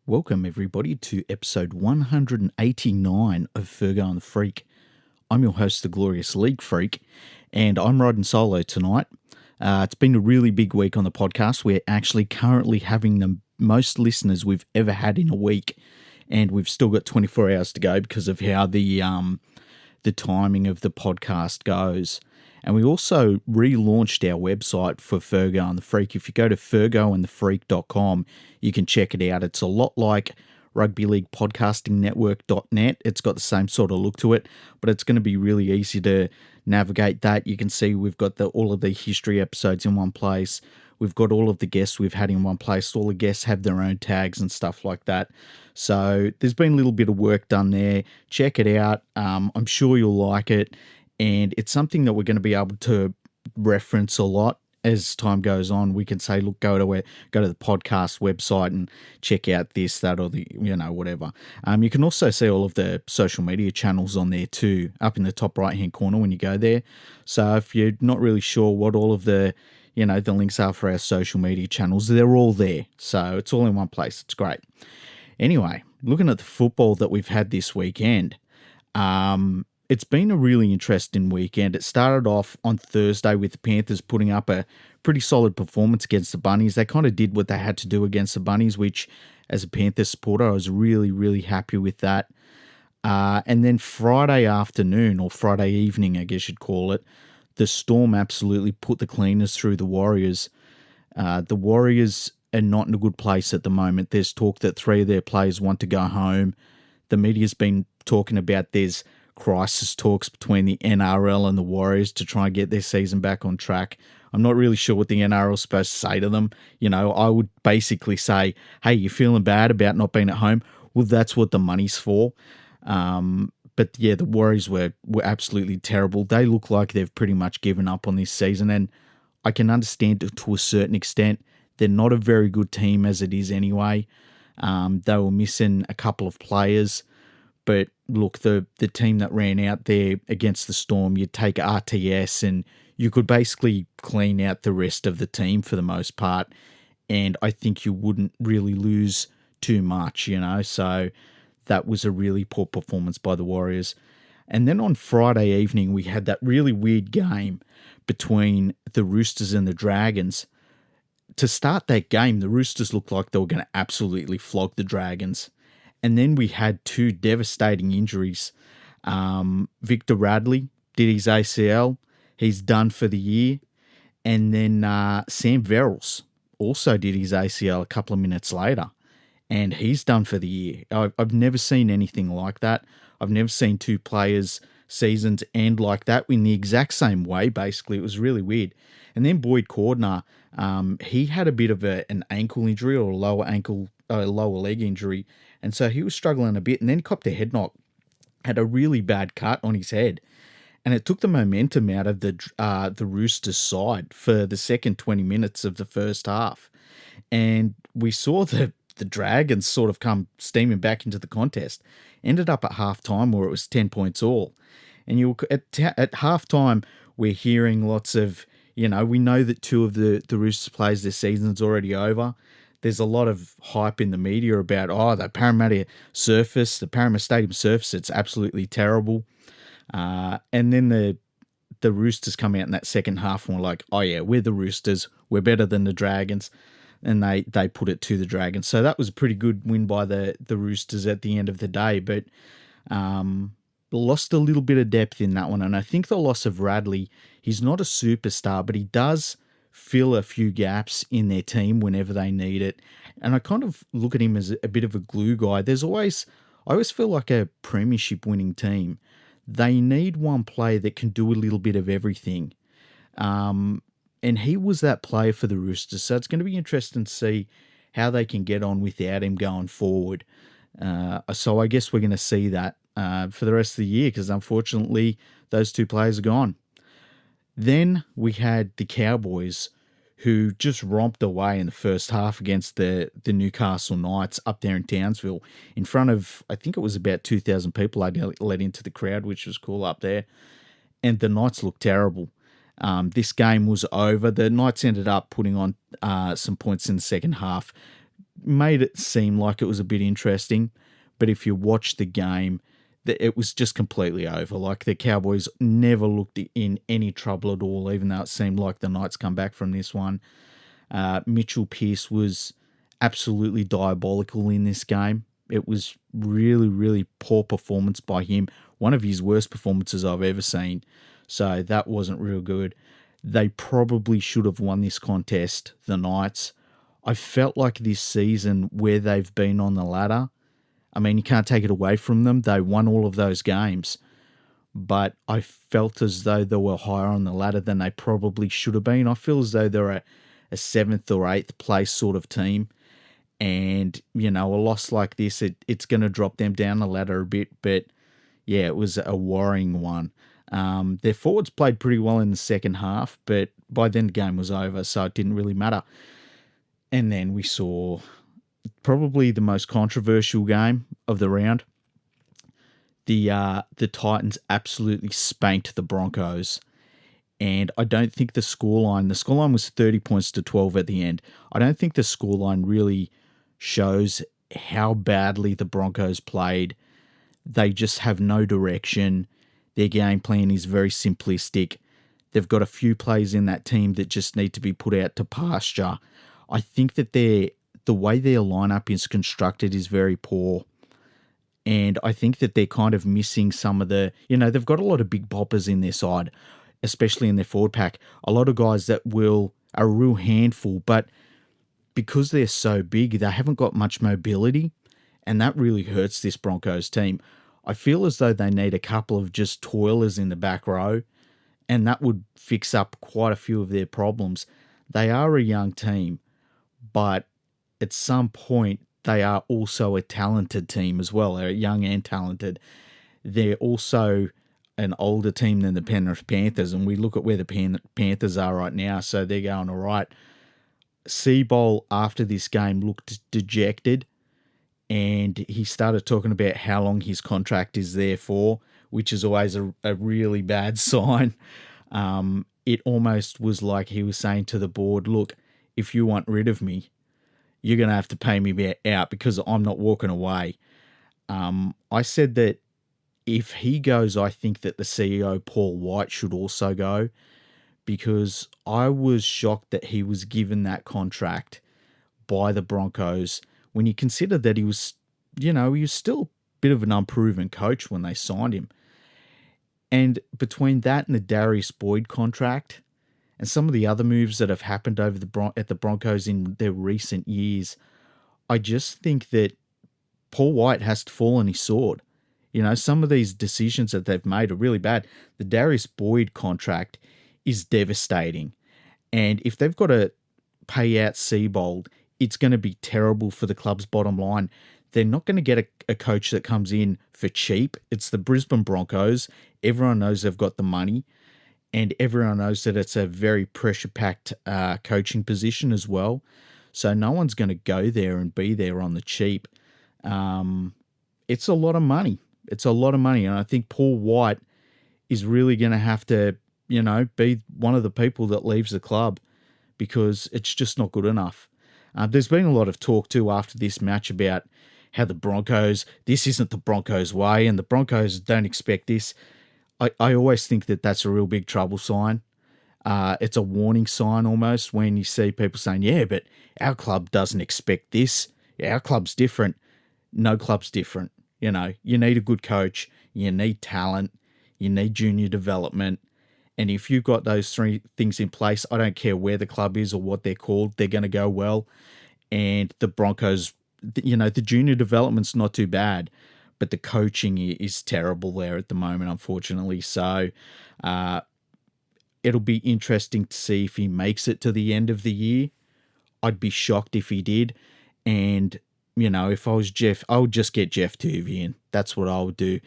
Welcome, everybody, to episode 189 of Fergo and the Freak. I'm your host, the Glorious League Freak, and I'm riding solo tonight. It's been a really big week on the podcast. We're actually currently having the most listeners we've ever had in a week, and we've still got 24 hours to go because of how the timing of the podcast goes. And we also relaunched our website for Fergo and the Freak. If you go to fergoandthefreak.com, you can check it out. It's a lot like Rugby League Podcasting Network.net. It's got the same sort of look to it, but it's going to be really easy to navigate that. You can see we've got all of the history episodes in one place. We've got all of the guests we've had in one place. All the guests have their own tags and stuff like that. So there's been a little bit of work done there. Check it out. I'm sure you'll like it. And it's something that we're going to be able to reference a lot as time goes on. We can say, look, go to the podcast website and check out this, that, or the, whatever. You can also see all of the social media channels on there too, up in the top right-hand corner when you go there. So if you're not really sure what all of the links are for our social media channels, they're all there. So it's all in one place. It's great. Anyway, looking at the football that we've had this weekend, it's been a really interesting weekend. It started off on Thursday with the Panthers putting up a pretty solid performance against the Bunnies. They kind of did what they had to do against the Bunnies, which as a Panthers supporter, I was really, really happy with that. And then Friday afternoon, or Friday evening, I guess you'd call it, the Storm absolutely put the cleaners through the Warriors. The Warriors are not in a good place at the moment. There's talk that 3 of their players want to go home. The media's been talking about there's crisis talks between the NRL and the Warriors to try and get their season back on track. I'm not really sure what the NRL is supposed to say to them. I would basically say, hey, you're feeling bad about not being at home? Well, that's what the money's for. But yeah, the Warriors were absolutely terrible. They look like they've pretty much given up on this season, and I can understand it to a certain extent. They're not a very good team as it is anyway. They were missing a couple of players. But look, the team that ran out there against the Storm, you'd take RTS and you could basically clean out the rest of the team for the most part. And I think you wouldn't really lose too much, So that was a really poor performance by the Warriors. And then on Friday evening, we had that really weird game between the Roosters and the Dragons. To start that game, the Roosters looked like they were going to absolutely flog the Dragons. And then we had 2 devastating injuries. Victor Radley did his ACL. He's done for the year. And then Sam Verrills also did his ACL a couple of minutes later. And he's done for the year. I've never seen anything like that. I've never seen 2 players' seasons end like that in the exact same way, basically. It was really weird. And then Boyd Cordner, he had a bit of an ankle injury or a lower leg injury. And so he was struggling a bit and then copped a head knock, had a really bad cut on his head. And it took the momentum out of the Roosters side for the second 20 minutes of the first half. And we saw the Dragons sort of come steaming back into the contest. Ended up at halftime where it was 10 points all. And at halftime, we're hearing lots of, we know that 2 of the Roosters players, their season's already over. There's a lot of hype in the media about, the Parramatta Stadium surface, it's absolutely terrible. And then the Roosters come out in that second half and we're like, oh yeah, we're the Roosters. We're better than the Dragons. And they put it to the Dragons. So that was a pretty good win by the Roosters at the end of the day. But lost a little bit of depth in that one. And I think the loss of Radley, he's not a superstar, but he does fill a few gaps in their team whenever they need it. And I kind of look at him as a bit of a glue guy. I always feel like a premiership winning team, they need one player that can do a little bit of everything. And he was that player for the Roosters. So it's going to be interesting to see how they can get on without him going forward. So I guess we're going to see that for the rest of the year because unfortunately those 2 players are gone. Then we had the Cowboys who just romped away in the first half against the Newcastle Knights up there in Townsville in front of, I think it was about 2,000 people they let into the crowd, which was cool up there. And the Knights looked terrible. This game was over. The Knights ended up putting on some points in the second half, made it seem like it was a bit interesting, but if you watch the game, it was just completely over. Like, the Cowboys never looked in any trouble at all, even though it seemed like the Knights come back from this one. Mitchell Pearce was absolutely diabolical in this game. It was really, really poor performance by him. One of his worst performances I've ever seen. So that wasn't real good. They probably should have won this contest, the Knights. I felt like this season, where they've been on the ladder, I mean, you can't take it away from them. They won all of those games. But I felt as though they were higher on the ladder than they probably should have been. I feel as though they're a 7th or 8th place sort of team. And, a loss like this, it's going to drop them down the ladder a bit. But, yeah, it was a worrying one. Their forwards played pretty well in the second half, but by then the game was over, so it didn't really matter. And then we saw probably the most controversial game of the round. The Titans absolutely spanked the Broncos. And I don't think the scoreline was 30 points to 12 at the end. I don't think the scoreline really shows how badly the Broncos played. They just have no direction. Their game plan is very simplistic. They've got a few players in that team that just need to be put out to pasture. I think that the way their lineup is constructed is very poor. And I think that they're kind of missing some of the, they've got a lot of big poppers in their side, especially in their forward pack. A lot of guys that are a real handful, but because they're so big, they haven't got much mobility, and that really hurts this Broncos team. I feel as though they need a couple of just toilers in the back row, and that would fix up quite a few of their problems. They are a young team, but at some point, they are also a talented team as well. They're young and talented. They're also an older team than the Penrith Panthers, and we look at where the Panthers are right now, so they're going all right. Seabold, after this game, looked dejected, and he started talking about how long his contract is there for, which is always a really bad sign. It almost was like he was saying to the board, look, if you want rid of me, you're going to have to pay me out because I'm not walking away. I said that if he goes, I think that the CEO, Paul White, should also go, because I was shocked that he was given that contract by the Broncos when you consider that he was still a bit of an unproven coach when they signed him. And between that and the Darius Boyd contract and some of the other moves that have happened over at the Broncos in their recent years, I just think that Paul White has to fall on his sword. Some of these decisions that they've made are really bad. The Darius Boyd contract is devastating. And if they've got to pay out Seabold, it's going to be terrible for the club's bottom line. They're not going to get a coach that comes in for cheap. It's the Brisbane Broncos. Everyone knows they've got the money. And everyone knows that it's a very pressure-packed coaching position as well. So no one's going to go there and be there on the cheap. It's a lot of money. It's a lot of money. And I think Paul White is really going to have to, be one of the people that leaves the club because it's just not good enough. There's been a lot of talk too after this match about how the Broncos, this isn't the Broncos way and the Broncos don't expect this. I always think that that's a real big trouble sign. It's a warning sign almost when you see people saying, yeah, but our club doesn't expect this. Yeah, our club's different. No club's different. You need a good coach. You need talent. You need junior development. And if you've got those three things in place, I don't care where the club is or what they're called, they're going to go well. And the Broncos, the junior development's not too bad, but the coaching is terrible there at the moment, unfortunately. So it'll be interesting to see if he makes it to the end of the year. I'd be shocked if he did. And, if I was Jeff, I would just get Jeff Tuvey in. That's what I would do.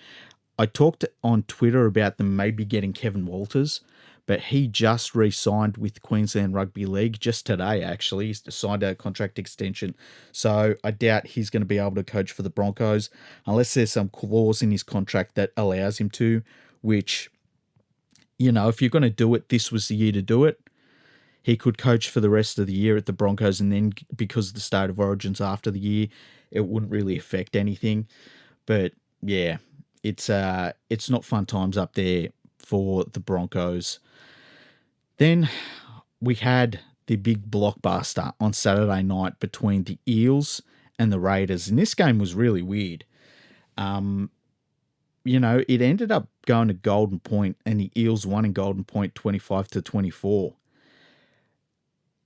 I talked on Twitter about them maybe getting Kevin Walters, but he just re-signed with Queensland Rugby League just today, actually. He's signed a contract extension. So I doubt he's going to be able to coach for the Broncos unless there's some clause in his contract that allows him to, which, if you're going to do it, this was the year to do it. he could coach for the rest of the year at the Broncos, and then because of the state of origins after the year, it wouldn't really affect anything. But yeah, it's not fun times up there for the Broncos. Then we had the big blockbuster on Saturday night between the Eels and the Raiders, and this game was really weird. It ended up going to Golden Point, and the Eels won in Golden Point 25-24.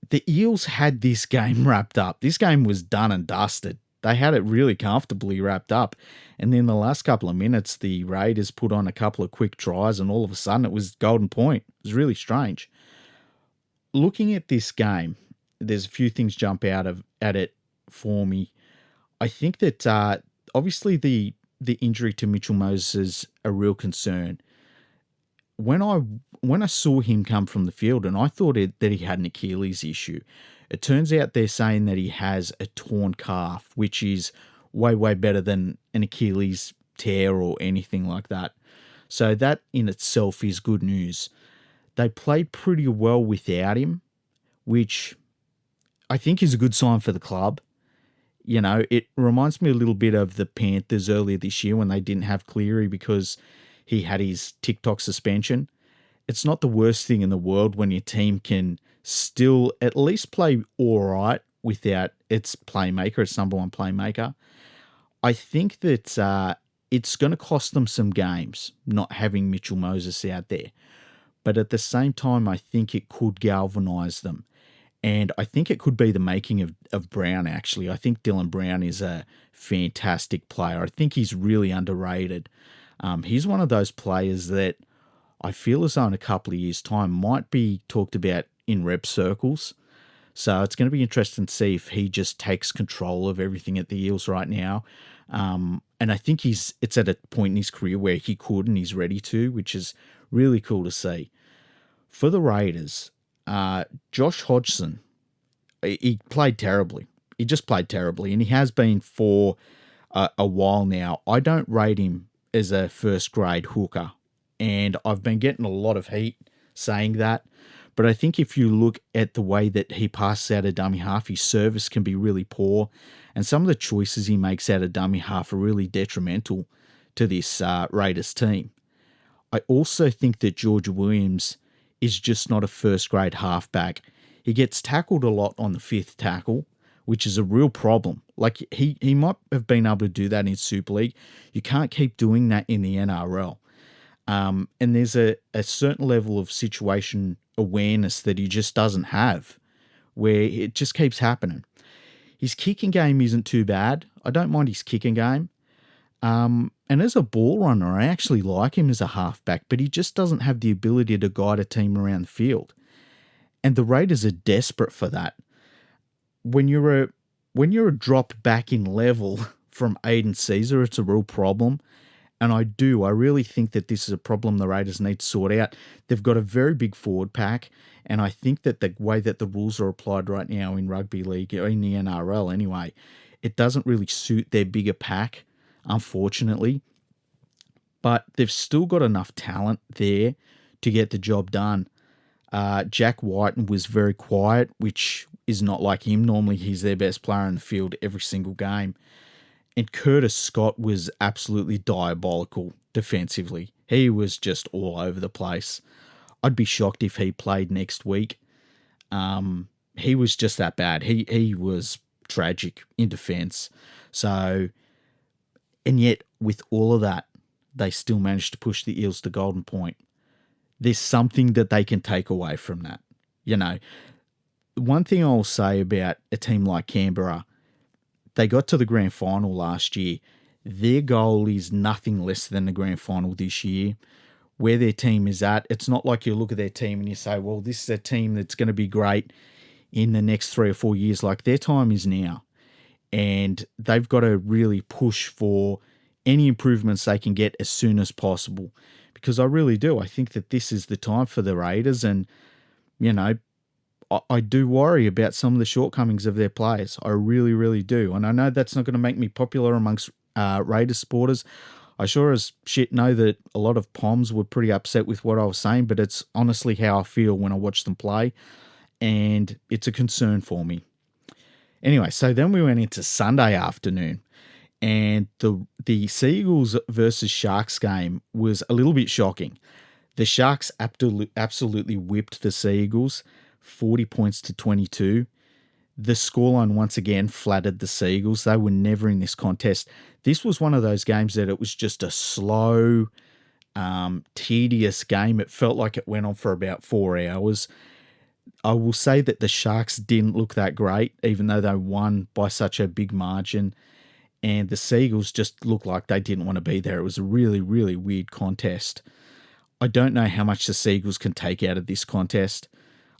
The Eels had this game wrapped up. This game was done and dusted. They had it really comfortably wrapped up. And then the last couple of minutes, the Raiders put on a couple of quick tries, and all of a sudden it was Golden Point. It was really strange. Looking at this game, there's a few things jump out at it for me. I think that obviously the injury to Mitchell Moses is a real concern. When I saw him come from the field, and I thought that he had an Achilles issue, it turns out they're saying that he has a torn calf, which is way, way better than an Achilles tear or anything like that. So that in itself is good news. They played pretty well without him, which I think is a good sign for the club. It reminds me a little bit of the Panthers earlier this year when they didn't have Cleary because he had his TikTok suspension. It's not the worst thing in the world when your team can still at least play all right without its playmaker, its number one playmaker. I think that it's going to cost them some games not having Mitchell Moses out there. But at the same time, I think it could galvanise them. And I think it could be the making of Brown, actually. I think Dylan Brown is a fantastic player. I think he's really underrated. He's one of those players that I feel as though in a couple of years' time might be talked about in rep circles. So it's going to be interesting to see if he just takes control of everything at the Eels right now. And I think it's at a point in his career where he could and he's ready to, which is really cool to see. For the Raiders, Josh Hodgson, he played terribly. He just played terribly, and he has been for a while now. I don't rate him as a first-grade hooker, and I've been getting a lot of heat saying that. But I think if you look at the way that he passes out of dummy half, his service can be really poor, and some of the choices he makes out of dummy half are really detrimental to this Raiders team. I also think that George Williams is just not a first-grade halfback. He gets tackled a lot on the fifth tackle, which is a real problem. Like, he might have been able to do that in Super League. You can't keep doing that in the NRL. And there's a certain level of situation awareness that he just doesn't have, where it just keeps happening. His kicking game isn't too bad. I don't mind his kicking game. And as a ball runner, I actually like him as a halfback, but he just doesn't have the ability to guide a team around the field. And the Raiders are desperate for that. When you're a drop back in level from Aiden Caesar, it's a real problem. And I really think that this is a problem the Raiders need to sort out. They've got a very big forward pack, and I think that the way that the rules are applied right now in rugby league, or in the NRL anyway, it doesn't really suit their bigger pack, unfortunately. But they've still got enough talent there to get the job done. Jack Whiten was very quiet, which is not like him. Normally he's their best player in the field every single game. And Curtis Scott was absolutely diabolical defensively. He was just all over the place. I'd be shocked if he played next week. He was just that bad. He was tragic in defense. So, and yet with all of that, they still managed to push the Eels to Golden Point. There's something that they can take away from that. One thing I'll say about a team like Canberra, they got to the grand final last year. Their goal is nothing less than the grand final this year. Where their team is at, it's not like you look at their team and you say, well, this is a team that's going to be great in the next 3 or 4 years. Like, their time is now. And they've got to really push for any improvements they can get as soon as possible. Because I really do. I think that this is the time for the Raiders. And, I do worry about some of the shortcomings of their players. I really, really do. And I know that's not going to make me popular amongst Raiders supporters. I sure as shit know that a lot of Poms were pretty upset with what I was saying, but it's honestly how I feel when I watch them play. and it's a concern for me. Anyway, so then we went into Sunday afternoon, and the Seagulls versus Sharks game was a little bit shocking. The Sharks absolutely whipped the Seagulls, 40 points to 22. The scoreline once again flattered the Seagulls. They were never in this contest. This was one of those games that it was just a slow, tedious game. It felt like it went on for about 4 hours. I will say that the Sharks didn't look that great, even though they won by such a big margin. And the Seagulls just looked like they didn't want to be there. It was a really, really weird contest. I don't know how much the Seagulls can take out of this contest.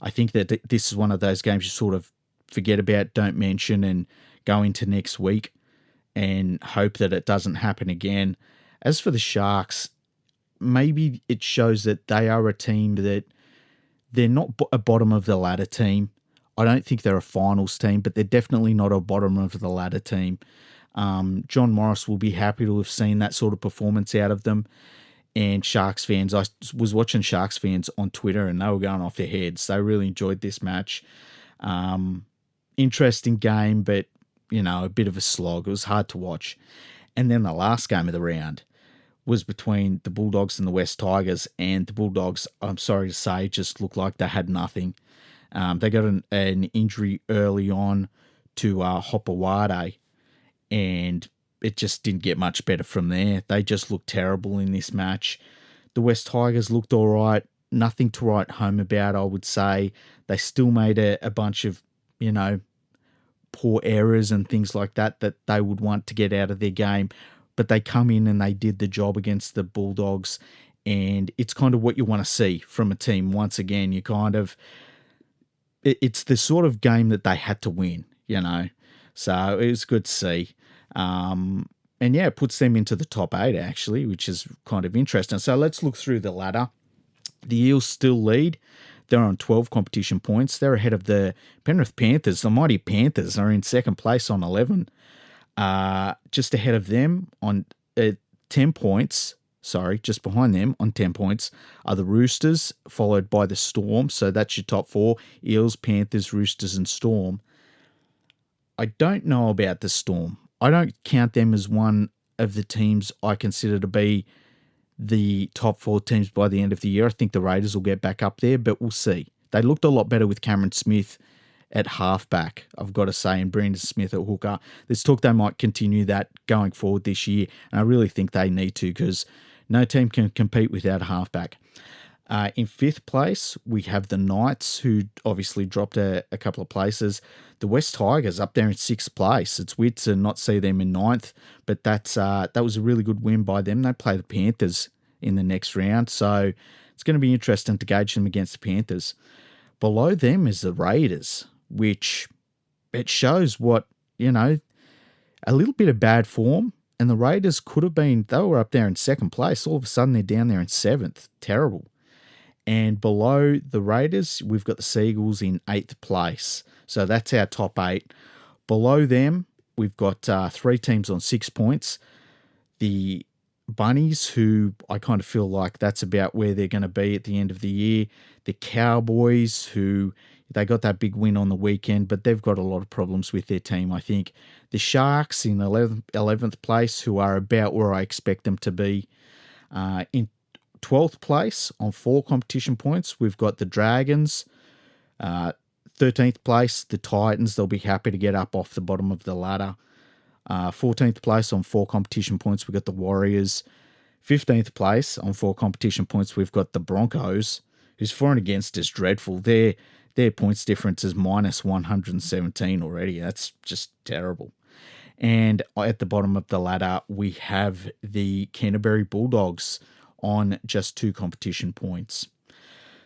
I think that this is one of those games you sort of forget about, don't mention, and go into next week and hope that it doesn't happen again. As for the Sharks, maybe it shows that they are a team that they're not a bottom of the ladder team. I don't think they're a finals team, but they're definitely not a bottom of the ladder team. John Morris will be happy to have seen that sort of performance out of them. And Sharks fans, I was watching Sharks fans on Twitter and they were going off their heads. They really enjoyed this match. Interesting game, but, a bit of a slog. It was hard to watch. And then the last game of the round was between the Bulldogs and the West Tigers. And the Bulldogs, I'm sorry to say, just looked like they had nothing. They got an injury early on to Hopewade, and it just didn't get much better from there. They just looked terrible in this match. The West Tigers looked all right. Nothing to write home about, I would say. They still made a bunch of, poor errors and things like that they would want to get out of their game. But they come in and they did the job against the Bulldogs. And it's kind of what you want to see from a team. Once again, it's the sort of game that they had to win, So it was good to see. And yeah, it puts them into the top 8 actually, which is kind of interesting. So let's look through the ladder. The Eels still lead. They're on 12 competition points. They're ahead of the Penrith Panthers. The mighty Panthers are in second place on 11. Just ahead of them on 10 points. Sorry, just behind them on 10 points are the Roosters, followed by the Storm. So that's your top 4. Eels, Panthers, Roosters and Storm. I don't know about the Storm. I don't count them as one of the teams I consider to be the top 4 teams by the end of the year. I think the Raiders will get back up there, but we'll see. They looked a lot better with Cameron Smith at halfback, I've got to say, and Brandon Smith at hooker. There's talk they might continue that going forward this year, and I really think they need to because no team can compete without a halfback. In 5th place, we have the Knights, who obviously dropped a couple of places. The West Tigers up there in 6th place. It's weird to not see them in 9th, but that was a really good win by them. They play the Panthers in the next round, so it's going to be interesting to gauge them against the Panthers. Below them is the Raiders, which it shows what, a little bit of bad form, and the Raiders could have been, they were up there in 2nd place. All of a sudden, they're down there in 7th. Terrible. And below the Raiders, we've got the Seagulls in 8th place. So that's our top 8. Below them, we've got 3 teams on 6 points. The Bunnies, who I kind of feel like that's about where they're going to be at the end of the year. The Cowboys, who they got that big win on the weekend, but they've got a lot of problems with their team, I think. The Sharks in 11th place, who are about where I expect them to be. In 12th place on 4 competition points, we've got the Dragons. 13th place, the Titans. They'll be happy to get up off the bottom of the ladder. 14th place on 4 competition points, we've got the Warriors. 15th place on 4 competition points, we've got the Broncos, whose for and against is dreadful. Their points difference is minus 117 already. That's just terrible. And at the bottom of the ladder, we have the Canterbury Bulldogs on just 2 competition points.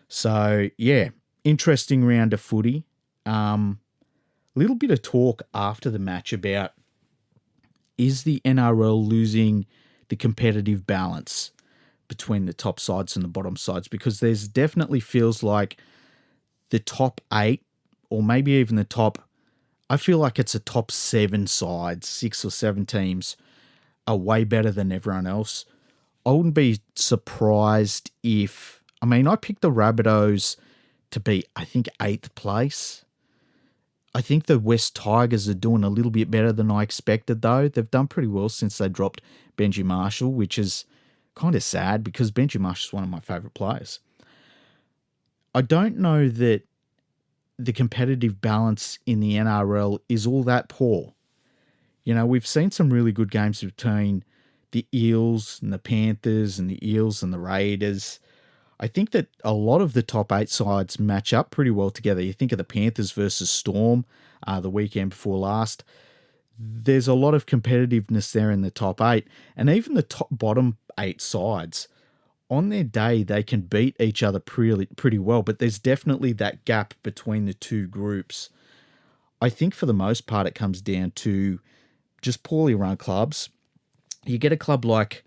So, yeah, interesting round of footy. Little bit of talk after the match about, is the NRL losing the competitive balance between the top sides and the bottom sides? Because there's definitely feels like the top 8, or maybe even the top, I feel like it's a top 7 sides, 6 or 7 teams are way better than everyone else. I wouldn't be surprised if, I picked the Rabbitohs to be, I think, 8th place. I think the West Tigers are doing a little bit better than I expected, though. They've done pretty well since they dropped Benji Marshall, which is kind of sad because Benji Marshall is one of my favourite players. I don't know that the competitive balance in the NRL is all that poor. You know, we've seen some really good games between the Eels and the Panthers and the Eels and the Raiders. I think that a lot of the top 8 sides match up pretty well together. You think of the Panthers versus Storm the weekend before last. There's a lot of competitiveness there in the top 8. And even the bottom 8 sides, on their day, they can beat each other pretty well. But there's definitely that gap between the two groups. I think for the most part, it comes down to just poorly run clubs. You get a club like,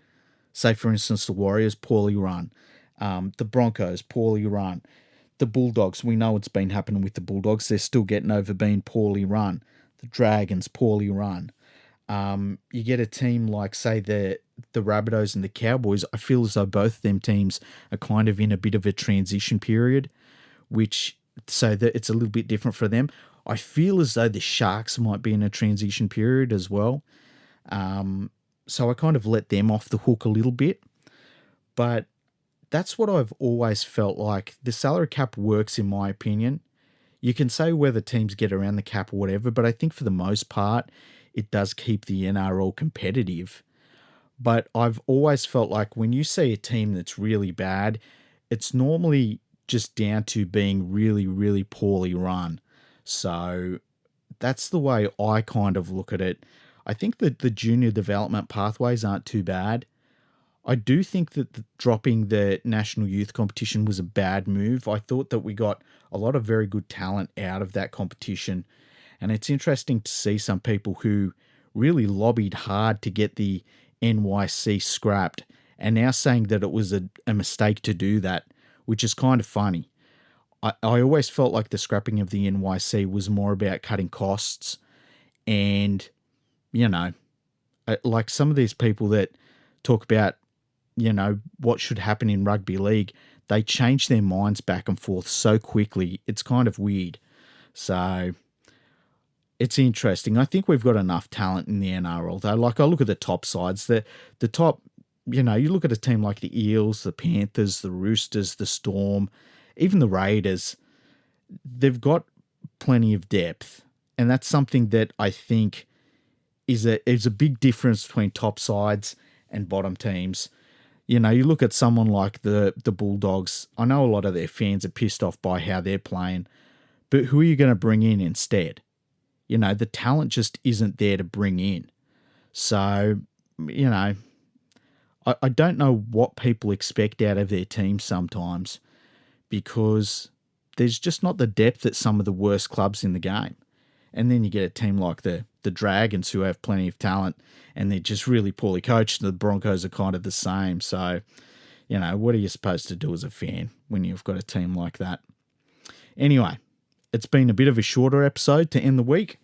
say, for instance, the Warriors, poorly run. The Broncos, poorly run. The Bulldogs, we know what's been happening with the Bulldogs. They're still getting over being poorly run. The Dragons, poorly run. You get a team like, say, the Rabbitohs and the Cowboys. I feel as though both of them teams are kind of in a bit of a transition period, so that it's a little bit different for them. I feel as though the Sharks might be in a transition period as well. So I kind of let them off the hook a little bit. But that's what I've always felt like. The salary cap works, in my opinion. You can say whether teams get around the cap or whatever, but I think for the most part, it does keep the NRL competitive. But I've always felt like when you see a team that's really bad, it's normally just down to being really, really poorly run. So that's the way I kind of look at it. I think that the junior development pathways aren't too bad. I do think that dropping the national youth competition was a bad move. I thought that we got a lot of very good talent out of that competition. And it's interesting to see some people who really lobbied hard to get the NYC scrapped and now saying that it was a mistake to do that, which is kind of funny. I always felt like the scrapping of the NYC was more about cutting costs and, you know, like some of these people that talk about, you know, what should happen in rugby league, they change their minds back and forth so quickly. It's kind of weird. So it's interesting. I think we've got enough talent in the NRL, though. Like, I look at the top sides. The top, you know, you look at a team like the Eels, the Panthers, the Roosters, the Storm, even the Raiders. They've got plenty of depth. And that's something that I think is a big difference between top sides and bottom teams. You know, you look at someone like the Bulldogs. I know a lot of their fans are pissed off by how they're playing, but who are you going to bring in instead? You know, the talent just isn't there to bring in. So, you know, I don't know what people expect out of their team sometimes because there's just not the depth at some of the worst clubs in the game. And then you get a team like the Dragons who have plenty of talent and they're just really poorly coached. The Broncos are kind of the same. So, you know, what are you supposed to do as a fan when you've got a team like that? Anyway, it's been a bit of a shorter episode to end the week.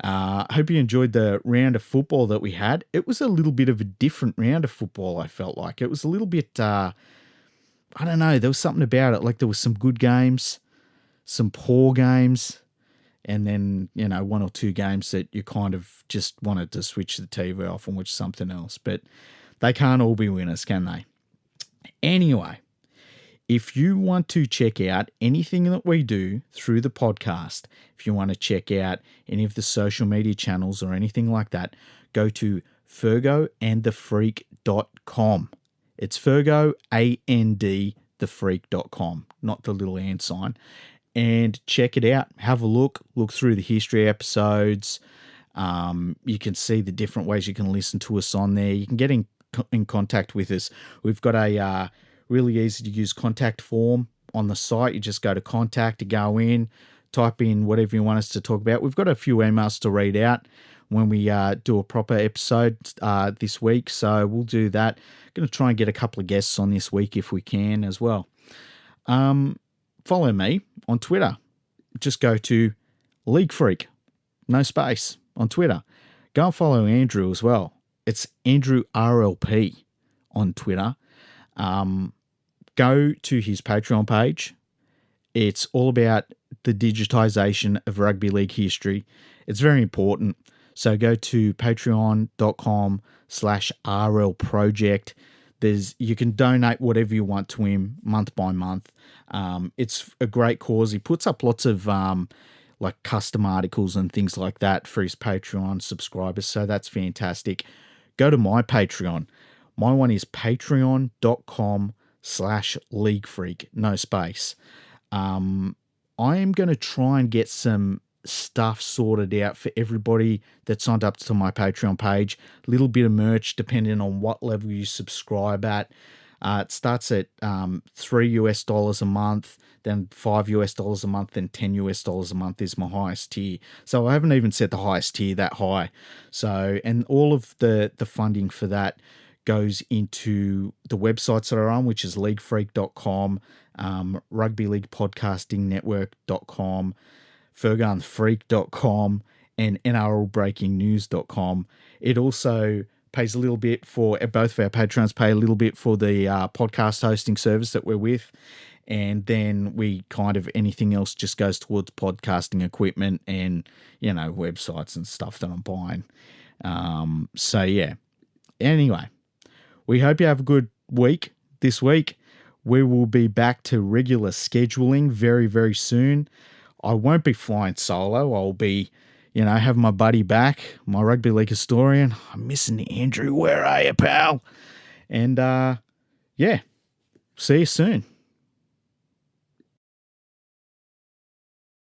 Hope you enjoyed the round of football that we had. It was a little bit of a different round of football, I felt like. It was a little bit, I don't know, there was something about it. Like there was some good games, some poor games, and then, you know, one or two games that you kind of just wanted to switch the TV off and watch something else. But they can't all be winners, can they? Anyway, if you want to check out anything that we do through the podcast, if you want to check out any of the social media channels or anything like that, go to fergoandthefreak.com. It's Fergo, A-N-D, thefreak.com, not the little and sign. And check it out. Have a look through the history episodes. You can see the different ways you can listen to us on there. You can get in contact with us. We've got a really easy to use contact form on the site. You just go to contact, go in, type in whatever you want us to talk about. We've got a few emails to read out when we do a proper episode this week. So we'll do that. Going to try and get a couple of guests on this week if we can as well. Follow me on Twitter. Just go to League Freak, no space, on Twitter. Go and follow Andrew as well. It's Andrew RLP on Twitter. Go to his Patreon page It's all about the digitization of rugby league history. It's very important. So go to patreon.com/RL Project. You can donate whatever you want to him month by month. It's a great cause. He puts up lots of like custom articles and things like that for his Patreon subscribers. So that's fantastic. Go to my Patreon. My one is patreon.com/League Freak. No space. I am going to try and get some stuff sorted out for everybody that signed up to my Patreon page. A little bit of merch depending on what level you subscribe at. It starts at $3 a month, then $5 a month, then $10 a month is my highest tier. So I haven't even set the highest tier that high. So, and all of the funding for that goes into the websites that are on, which is leaguefreak.com, Rugby League Podcasting Network.com, fergunfreak.com, and NRLBreakingNews.com. It also pays a little bit for, both of our patrons pay a little bit for the podcast hosting service that we're with. And then we kind of, anything else just goes towards podcasting equipment and, websites and stuff that I'm buying. So yeah, anyway, we hope you have a good week this week. We will be back to regular scheduling very, very soon. I won't be flying solo. I'll be, having my buddy back, my rugby league historian. I'm missing Andrew. Where are you, pal? And, yeah, see you soon.